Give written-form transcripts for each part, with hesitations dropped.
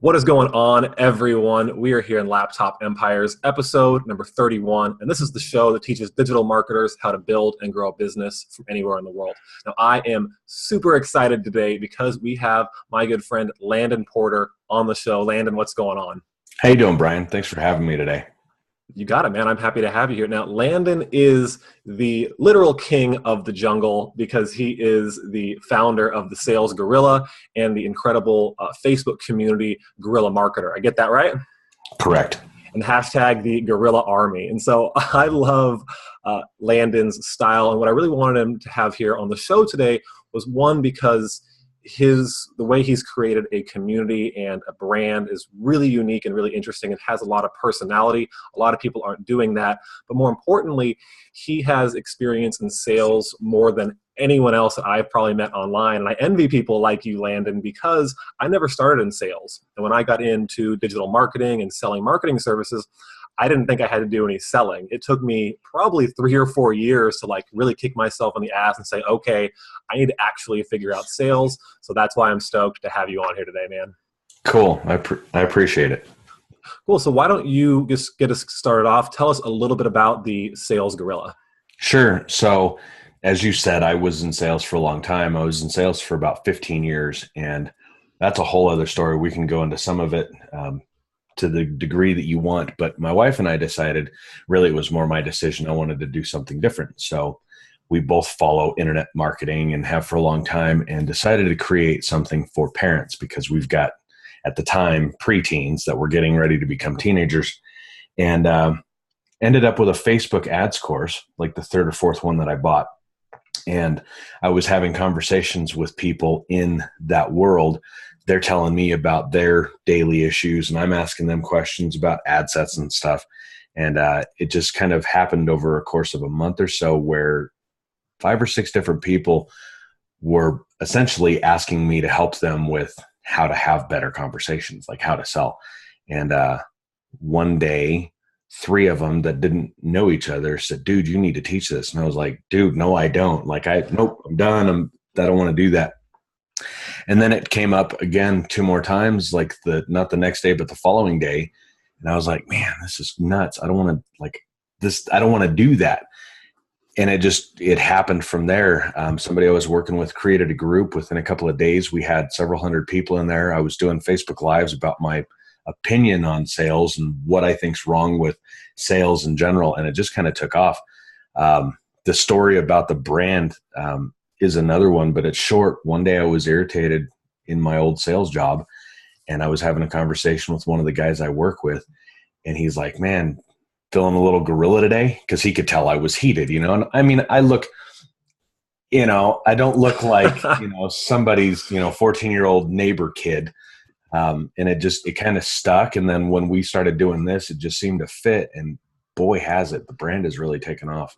What is going on, everyone? We are here in Laptop Empires, episode number 31, and this is the show that teaches digital marketers how to build and grow a business from anywhere in the world. Now, I am super excited today because we have my good friend Landon Porter on the show. Landon, what's going on? How you doing, Brian? Thanks for having me today. You got it, man. I'm happy to have you here. Now, Landon is the literal king of the jungle because he is the founder of the Sales Gorilla and the incredible Facebook community Gorilla Marketer. I get that right? Correct. And hashtag the Gorilla Army. And so I love Landon's style. And what I really wanted him to have here on the show today was one, because the way he's created a community and a brand is really unique and really interesting. It has a lot of personality. A lot of people aren't doing that. But more importantly, he has experience in sales more than anyone else that I've probably met online. And I envy people like you, Landon, because I never started in sales. And when I got into digital marketing and selling marketing services, I didn't think I had to do any selling. It took me probably 3 or 4 years to really kick myself in the ass and say, okay, I need to actually figure out sales. So that's why I'm stoked to have you on here today, man. Cool. I appreciate it. Cool. So why don't you just get us started off? Tell us a little bit about the Sales Gorilla. Sure. So as you said, I was in sales for a long time. I was in sales for about 15 years, and that's a whole other story. We can go into some of it to the degree that you want. But my wife and I decided, really it was more my decision. I wanted to do something different. So we both follow internet marketing and have for a long time, and decided to create something for parents because we've got, at the time, preteens that were getting ready to become teenagers, and ended up with a Facebook ads course, like the third or fourth one that I bought. And I was having conversations with people in that world. They're telling me about their daily issues, and I'm asking them questions about ad sets and stuff. And it just kind of happened over a course of a month or so where 5 or 6 different people were essentially asking me to help them with how to have better conversations, like how to sell. And one day, 3 of them that didn't know each other said, "Dude, you need to teach this." And I was like, "Dude, no, I don't. Nope, I'm done. I don't want to do that." And then it came up again 2 more times, not the next day, but the following day. And I was like, "Man, this is nuts. I don't want to I don't want to do that." And it happened from there. Somebody I was working with created a group. Within a couple of days, we had several hundred people in there. I was doing Facebook Lives about my opinion on sales and what I think's wrong with sales in general. And it just kind of took off. The story about the brand is another one, but it's short. One day I was irritated in my old sales job, and I was having a conversation with one of the guys I work with, and he's like, "Man, feeling a little gorilla today?" Because he could tell I was heated, And I mean, I look, I don't look like, somebody's, 14-year-old neighbor kid. And it kind of stuck. And then when we started doing this, it just seemed to fit, and boy, has it, the brand has really taken off.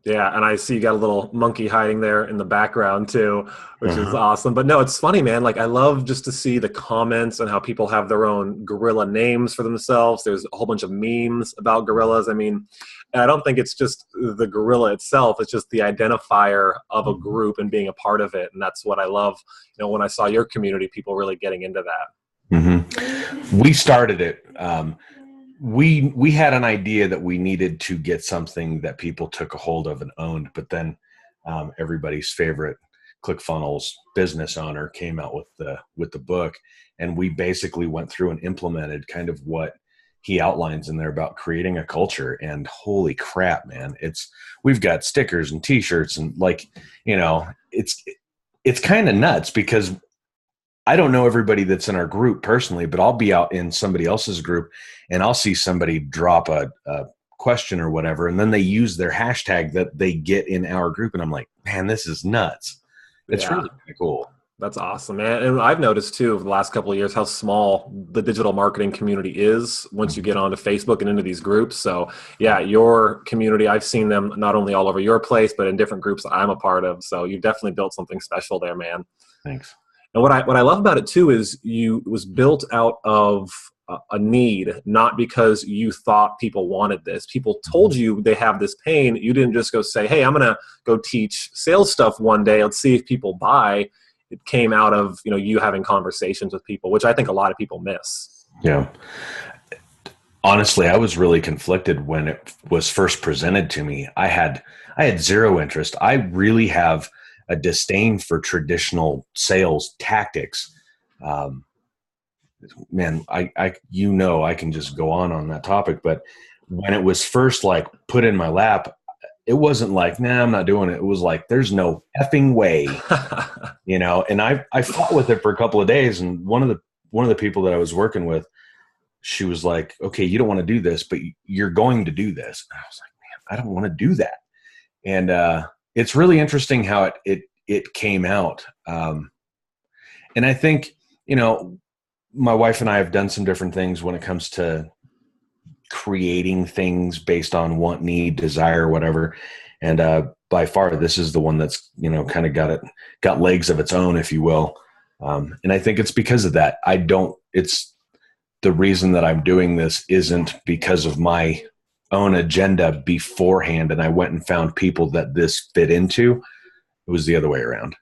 Yeah, and I see you got a little monkey hiding there in the background too, which is awesome. But no, it's funny, man. I love just to see the comments and how people have their own gorilla names for themselves. There's a whole bunch of memes about gorillas. I mean, and I don't think it's just the gorilla itself. It's just the identifier of a group and being a part of it. And that's what I love. When I saw your community, people really getting into that. Mm-hmm. We started it. We had an idea that we needed to get something that people took a hold of and owned, but then everybody's favorite ClickFunnels business owner came out with the book, and we basically went through and implemented kind of what he outlines in there about creating a culture. And holy crap, man, we've got stickers and t-shirts and it's kind of nuts because I don't know everybody that's in our group personally, but I'll be out in somebody else's group and I'll see somebody drop a question or whatever, and then they use their hashtag that they get in our group, and I'm like, man, this is nuts. It's really kind of cool. That's awesome, man. And I've noticed too over the last couple of years how small the digital marketing community is once you get onto Facebook and into these groups. So yeah, your community, I've seen them not only all over your place, but in different groups that I'm a part of. So you've definitely built something special there, man. Thanks. And what I love about it too is it was built out of a need, not because you thought people wanted this. People told you they have this pain. You didn't just go say, "Hey, I'm going to go teach sales stuff one day. Let's see if people buy." it came out of, you having conversations with people, which I think a lot of people miss. Yeah. Honestly, I was really conflicted when it was first presented to me. I had zero interest. I really have a disdain for traditional sales tactics. Man, I can just go on that topic, but when it was first like put in my lap, it wasn't like, nah, I'm not doing it. It was like, there's no effing way, and I fought with it for a couple of days. And one of the people that I was working with, she was like, okay, you don't want to do this, but you're going to do this. And I was like, man, I don't want to do that. And it's really interesting how it came out. And I think, my wife and I have done some different things when it comes to creating things based on want, need, desire, whatever. And by far, this is the one that's, kind of got legs of its own, if you will. And I think it's because of that. It's the reason that I'm doing this isn't because of my own agenda beforehand. And I went and found people that this fit into. It was the other way around.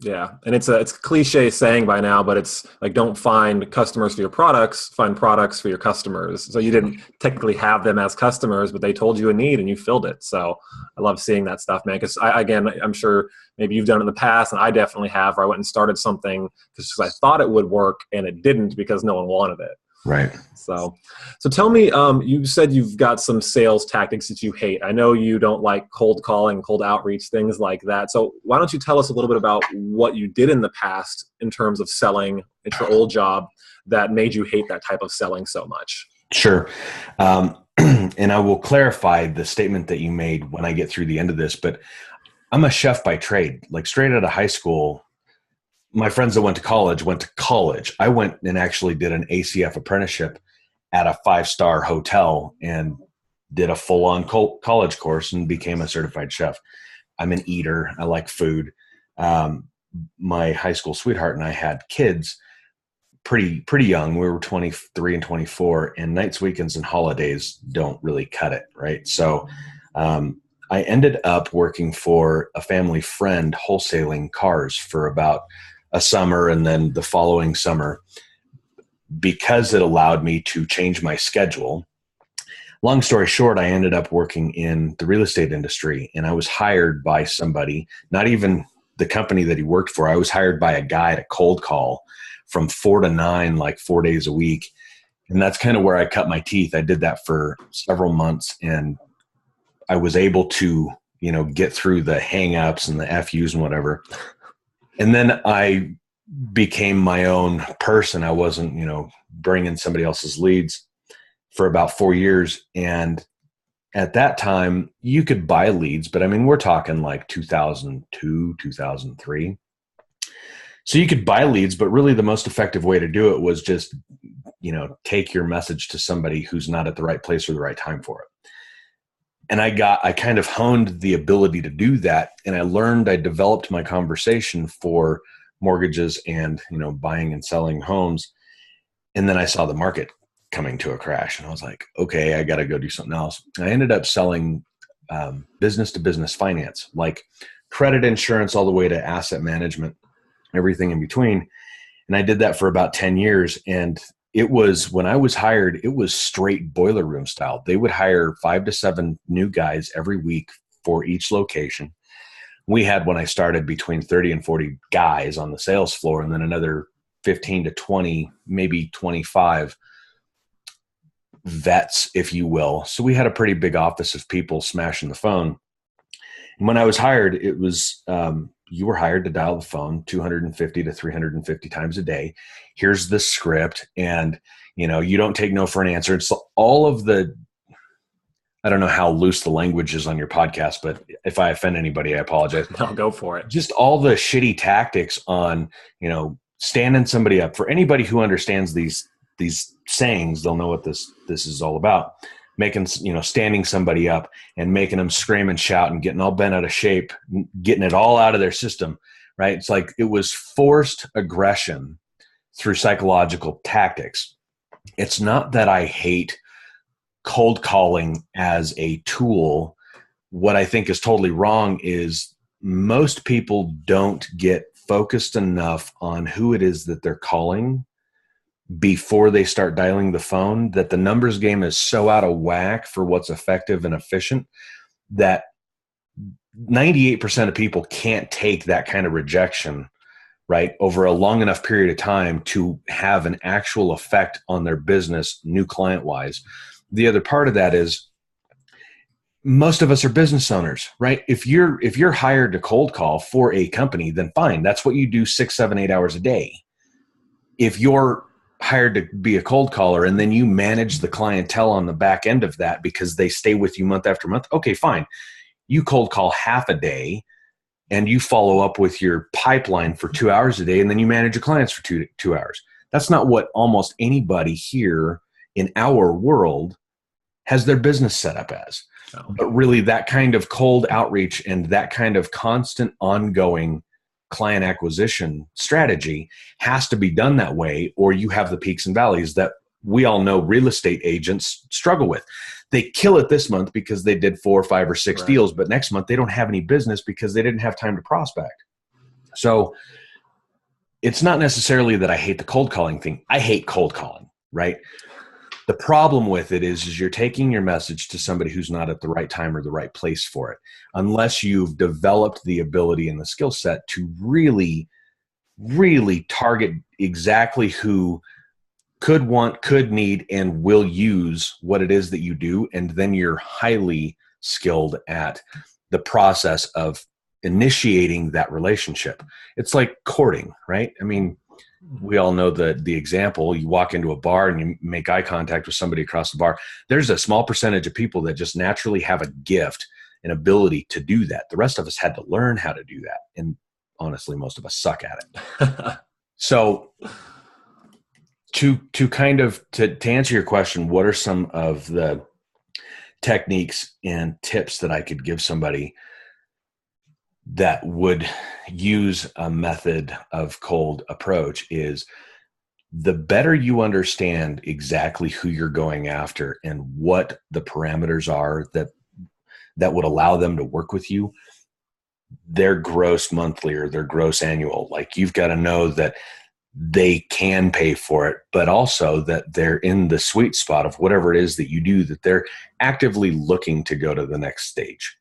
Yeah. And it's a cliche saying by now, but it's like, don't find customers for your products, find products for your customers. So you didn't technically have them as customers, but they told you a need and you filled it. So I love seeing that stuff, man. Because I'm sure maybe you've done it in the past, and I definitely have, where I went and started something because I thought it would work and it didn't because no one wanted it. Right. So tell me, you said you've got some sales tactics that you hate. I know you don't like cold calling, cold outreach, things like that. So why don't you tell us a little bit about what you did in the past in terms of selling at your old job that made you hate that type of selling so much? Sure. And I will clarify the statement that you made when I get through the end of this, but I'm a chef by trade. Like straight out of high school, my friends that went to college. I went and actually did an ACF apprenticeship at a 5-star hotel and did a full-on college course and became a certified chef. I'm an eater. I like food. My high school sweetheart and I had kids pretty young. We were 23 and 24, and nights, weekends, and holidays don't really cut it, right? So I ended up working for a family friend wholesaling cars for about a summer, and then the following summer, because it allowed me to change my schedule. Long story short, I ended up working in the real estate industry, and I was hired by somebody, not even the company that he worked for. I was hired by a guy to cold call from 4 to 9, like 4 days a week. And that's kind of where I cut my teeth. I did that for several months, and I was able to, get through the hang-ups and the FUs and whatever. And then I became my own person. I wasn't, bringing somebody else's leads for about 4 years. And at that time, you could buy leads, but I mean, we're talking like 2002, 2003. So you could buy leads, but really the most effective way to do it was just, take your message to somebody who's not at the right place or the right time for it. And I kind of honed the ability to do that. And I developed my conversation for mortgages and, buying and selling homes. And then I saw the market coming to a crash, and I was like, okay, I got to go do something else. I ended up selling business to business finance, like credit insurance, all the way to asset management, everything in between. And I did that for about 10 years. And it was, when I was hired, it was straight boiler room style. They would hire 5 to 7 new guys every week for each location. We had, when I started, between 30 and 40 guys on the sales floor, and then another 15 to 20, maybe 25 vets, if you will. So we had a pretty big office of people smashing the phone. And when I was hired, it was, you were hired to dial the phone 250 to 350 times a day. Here's the script. And, you don't take no for an answer. It's all of the, I don't know how loose the language is on your podcast, but if I offend anybody, I apologize. I'll go for it. Just all the shitty tactics on, standing somebody up. For anybody who understands these sayings, they'll know what this is all about. Making, standing somebody up and making them scream and shout and getting all bent out of shape, getting it all out of their system, right? It's like it was forced aggression through psychological tactics. It's not that I hate cold calling as a tool. What I think is totally wrong is most people don't get focused enough on who it is that they're calling before they start dialing the phone that the numbers game is so out of whack for what's effective and efficient that 98% of people can't take that kind of rejection, right, over a long enough period of time to have an actual effect on their business, new client wise. The other part of that is most of us are business owners, right? If you're hired to cold call for a company, then fine. That's what you do 6, 7, 8 hours a day. If you're hired to be a cold caller and then you manage the clientele on the back end of that because they stay with you month after month, okay, fine. You cold call half a day and you follow up with your pipeline for 2 hours a day, and then you manage your clients for two hours. That's not what almost anybody here in our world has their business set up as. No. But really that kind of cold outreach and that kind of constant ongoing client acquisition strategy has to be done that way, or you have the peaks and valleys that we all know real estate agents struggle with. They kill it this month because they did 4, 5, or 6 deals, but next month they don't have any business because they didn't have time to prospect. So it's not necessarily that I hate the cold calling thing. I hate cold calling, right? The problem with it is you're taking your message to somebody who's not at the right time or the right place for it, unless you've developed the ability and the skill set to really, really target exactly who could want, could need, and will use what it is that you do. And then you're highly skilled at the process of initiating that relationship. It's like courting, right? I mean, we all know the example. You walk into a bar and you make eye contact with somebody across the bar. There's a small percentage of people that just naturally have a gift and ability to do that. The rest of us had to learn how to do that. And honestly, most of us suck at it. So to answer your question, what are some of the techniques and tips that I could give somebody that would use a method of cold approach is the better you understand exactly who you're going after and what the parameters are that would allow them to work with you, their gross monthly or their gross annual. Like, you've got to know that they can pay for it, but also that they're in the sweet spot of whatever it is that you do, that they're actively looking to go to the next stage,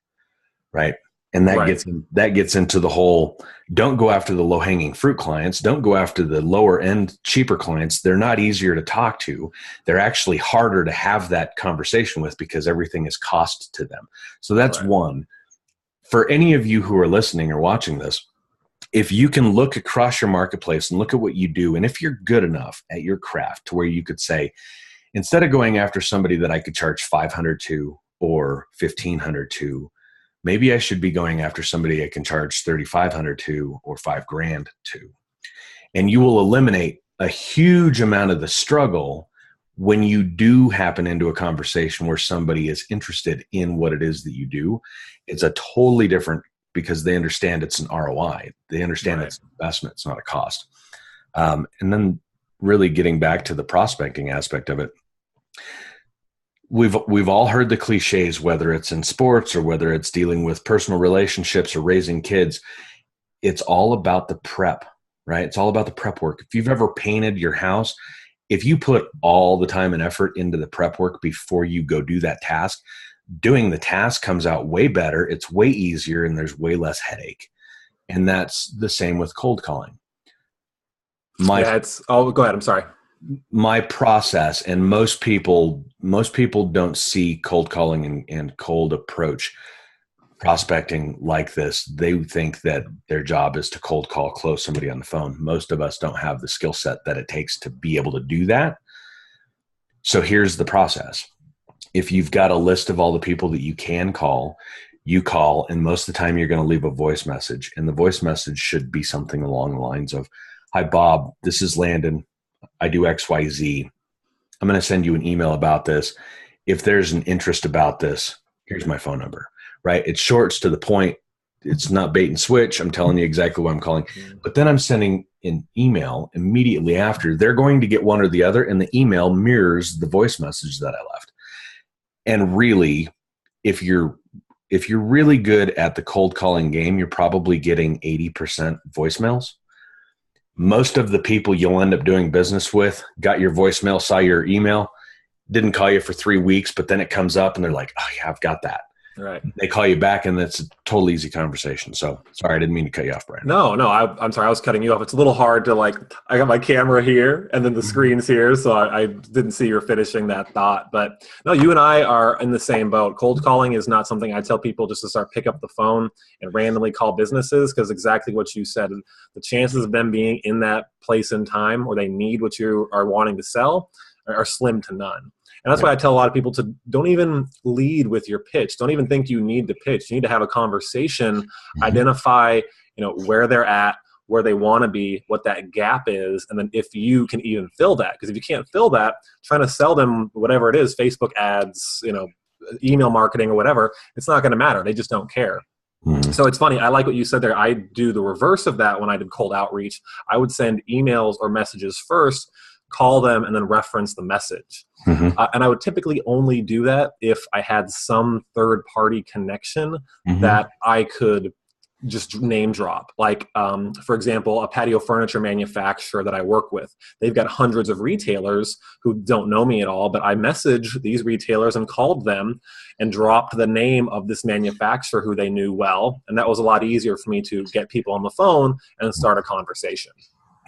right? And that gets into the whole, don't go after the low-hanging fruit clients. Don't go after the lower-end, cheaper clients. They're not easier to talk to. They're actually harder to have that conversation with because everything is cost to them. So that's one. For any of you who are listening or watching this, if you can look across your marketplace and look at what you do, and if you're good enough at your craft to where you could say, instead of going after somebody that I could charge $500 to or $1,500 to, maybe I should be going after somebody I can charge $3,500 to or $5,000 to. And you will eliminate a huge amount of the struggle when you do happen into a conversation where somebody is interested in what it is that you do. It's a totally different, because they understand it's an ROI. They understand it's an investment. It's not a cost. And then really getting back to the prospecting aspect of it, we've all heard the cliches, whether it's in sports or whether it's dealing with personal relationships or raising kids. It's all about the prep, right? It's all about the prep work. If you've ever painted your house, if you put all the time and effort into the prep work before you go do that task, doing the task comes out way better. It's way easier and there's way less headache. And that's the same with cold calling. Go ahead. I'm sorry. My process, and most people don't see cold calling and cold approach prospecting like this. They think that their job is to cold call, close somebody on the phone. Most of us don't have the skill set that it takes to be able to do that. So here's the process. If you've got a list of all the people that you can call, you call, and most of the time you're going to leave a voice message. And the voice message should be something along the lines of, "Hi, Bob, this is Landon. I do XYZ. I'm going to send you an email about this. If there's an interest about this, here's my phone number," right? It's short, it's to the point. It's not bait and switch. I'm telling you exactly what I'm calling. But then I'm sending an email immediately after. They're going to get one or the other, and the email mirrors the voice message that I left. And really, if you're really good at the cold calling game, you're probably getting 80% voicemails. Most of the people you'll end up doing business with got your voicemail, saw your email, didn't call you for 3 weeks, but then it comes up and they're like, oh yeah, I've got that. Right. They call you back and it's a totally easy conversation. So sorry, I didn't mean to cut you off, Brian. No, I'm sorry. I was cutting you off. It's a little hard to I got my camera here and then the screen's here. So I didn't see you finishing that thought. But no, you and I are in the same boat. Cold calling is not something I tell people just to start pick up the phone and randomly call businesses, because exactly what you said, the chances of them being in that place and time where they need what you are wanting to sell are slim to none. And that's why I tell a lot of people to don't even lead with your pitch. Don't even think you need to pitch. You need to have a conversation, identify, where they're at, where they want to be, what that gap is, and then if you can even fill that. Because if you can't fill that, trying to sell them whatever it is, Facebook ads, email marketing or whatever, it's not going to matter. They just don't care. So it's funny. I like what you said there. I do the reverse of that when I did cold outreach. I would send emails or messages first, call them, and then reference the message. And I would typically only do that if I had some third-party connection that I could just name drop. Like, for example, a patio furniture manufacturer that I work with. They've got hundreds of retailers who don't know me at all, but I messaged these retailers and called them and dropped the name of this manufacturer who they knew well. And that was a lot easier for me to get people on the phone and start a conversation.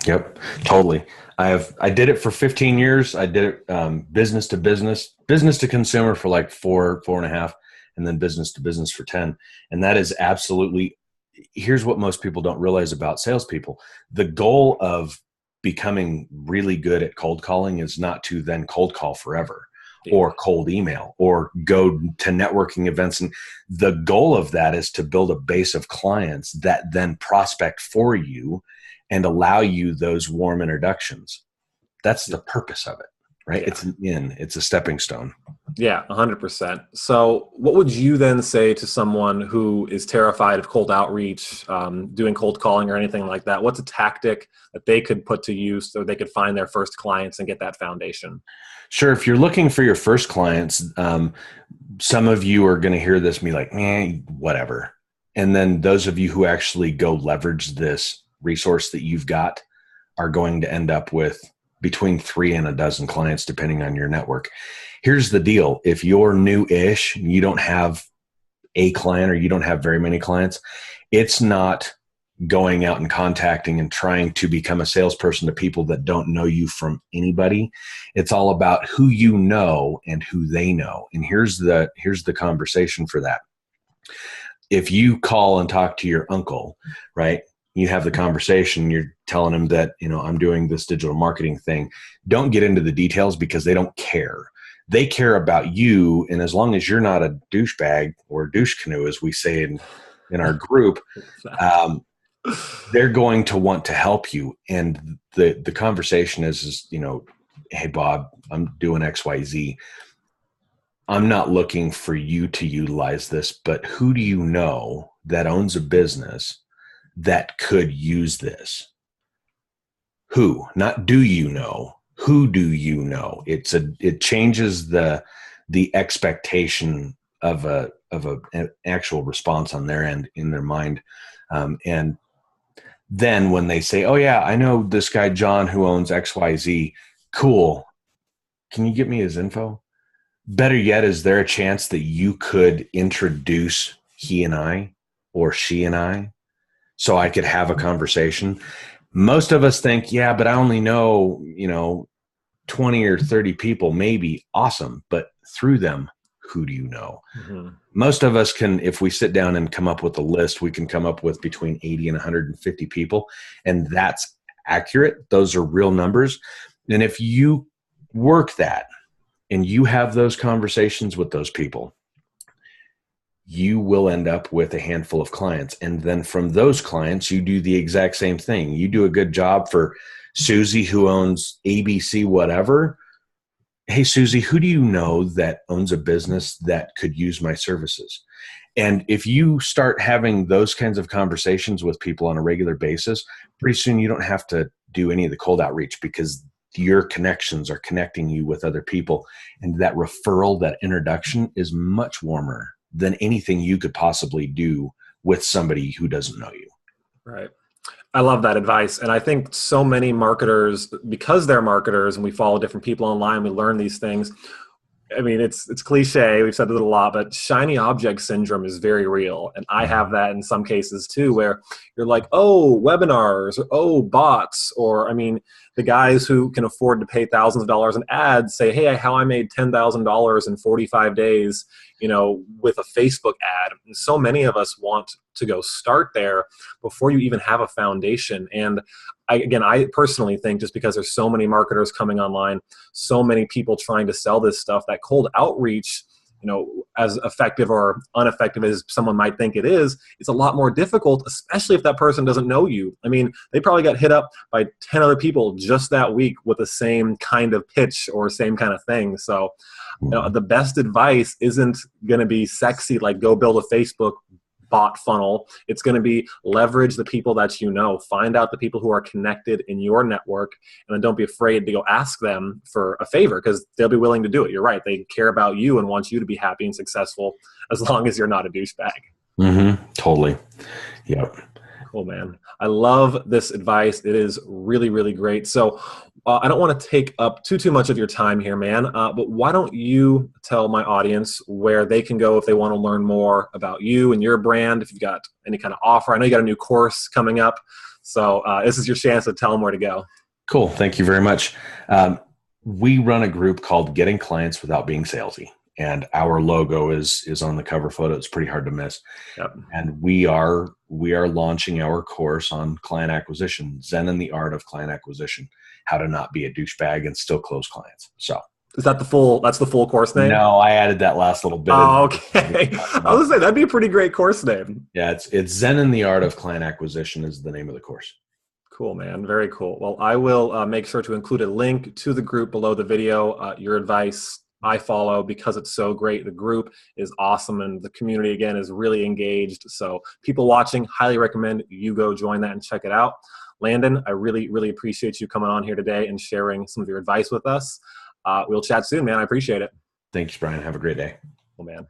Yep, totally. I did it for 15 years. I did it business to business, business to consumer for like 4.5, and then business to business for 10. And that is absolutely, here's what most people don't realize about salespeople. The goal of becoming really good at cold calling is not to then cold call forever or cold email or go to networking events. And the goal of that is to build a base of clients that then prospect for you and allow you those warm introductions. That's the purpose of it, right? Yeah. It's a stepping stone. Yeah, 100%. So what would you then say to someone who is terrified of cold outreach, doing cold calling or anything like that? What's a tactic that they could put to use so they could find their first clients and get that foundation? Sure. If you're looking for your first clients, some of you are going to hear this and be like, whatever. And then those of you who actually go leverage this resource that you've got are going to end up with between 3 and a dozen clients, depending on your network. Here's the deal. If you're new-ish, you don't have a client or you don't have very many clients, it's not going out and contacting and trying to become a salesperson to people that don't know you from anybody. It's all about who you know and who they know. And here's the conversation for that. If you call and talk to your uncle, right? You have the conversation, you're telling them that, I'm doing this digital marketing thing. Don't get into the details because they don't care. They care about you. And as long as you're not a douchebag or douche canoe, as we say in our group, they're going to want to help you. And the conversation is, hey, Bob, I'm doing XYZ. I'm not looking for you to utilize this, but who do you know that owns a business that could use this? Who? Not do you know? Who do you know? It changes the expectation of an actual response on their end, in their mind. And then when they say, oh yeah, I know this guy John who owns XYZ, cool. Can you get me his info? Better yet, is there a chance that you could introduce he and I or she and I so I could have a conversation? Most of us think, yeah, but I only know, 20 or 30 people, maybe. Awesome. But through them, who do you know? Most of us can, if we sit down and come up with a list, we can come up with between 80 and 150 people. And that's accurate. Those are real numbers. And if you work that and you have those conversations with those people, you will end up with a handful of clients. And then from those clients, you do the exact same thing. You do a good job for Susie who owns ABC, whatever. Hey, Susie, who do you know that owns a business that could use my services? And if you start having those kinds of conversations with people on a regular basis, pretty soon you don't have to do any of the cold outreach because your connections are connecting you with other people. And that referral, that introduction is much warmer than anything you could possibly do with somebody who doesn't know you. Right. I love that advice. And I think so many marketers, because they're marketers and we follow different people online, we learn these things. I mean, it's cliche. We've said it a lot, but shiny object syndrome is very real, and I have that in some cases too, where you're like, oh, webinars, or oh, bots, or I mean, the guys who can afford to pay thousands of dollars in ads say, hey, how I made $10,000 in 45 days, with a Facebook ad. And so many of us want to go start there before you even have a foundation. And I personally think just because there's so many marketers coming online, so many people trying to sell this stuff, that cold outreach, as effective or ineffective as someone might think it is, it's a lot more difficult, especially if that person doesn't know you. I mean, they probably got hit up by 10 other people just that week with the same kind of pitch or same kind of thing. So, the best advice isn't going to be sexy, like go build a Facebook bot funnel. It's going to be leverage the people that find out the people who are connected in your network, and then don't be afraid to go ask them for a favor, because they'll be willing to do it. You're right. They care about you and want you to be happy and successful, as long as you're not a douchebag. Mm-hmm. Totally. Yep. Cool, man. I love this advice. It is really, really great. So I don't want to take up too much of your time here, man, but why don't you tell my audience where they can go if they want to learn more about you and your brand, if you've got any kind of offer. I know you got a new course coming up, so this is your chance to tell them where to go. Cool. Thank you very much. We run a group called Getting Clients Without Being Salesy. And our logo is on the cover photo. It's pretty hard to miss. Yep. And we are launching our course on client acquisition, Zen and the Art of Client Acquisition, how to not be a douchebag and still close clients. So is that that's the full course name? No, I added that last little bit. Oh, okay. I was gonna say that'd be a pretty great course name. Yeah, it's Zen and the Art of Client Acquisition is the name of the course. Cool, man. Very cool. Well, I will make sure to include a link to the group below the video. Your advice I follow because it's so great. The group is awesome, and the community, again, is really engaged. So people watching, highly recommend you go join that and check it out. Landon, I really, really appreciate you coming on here today and sharing some of your advice with us. We'll chat soon, man. I appreciate it. Thanks, Brian. Have a great day. Cool, man.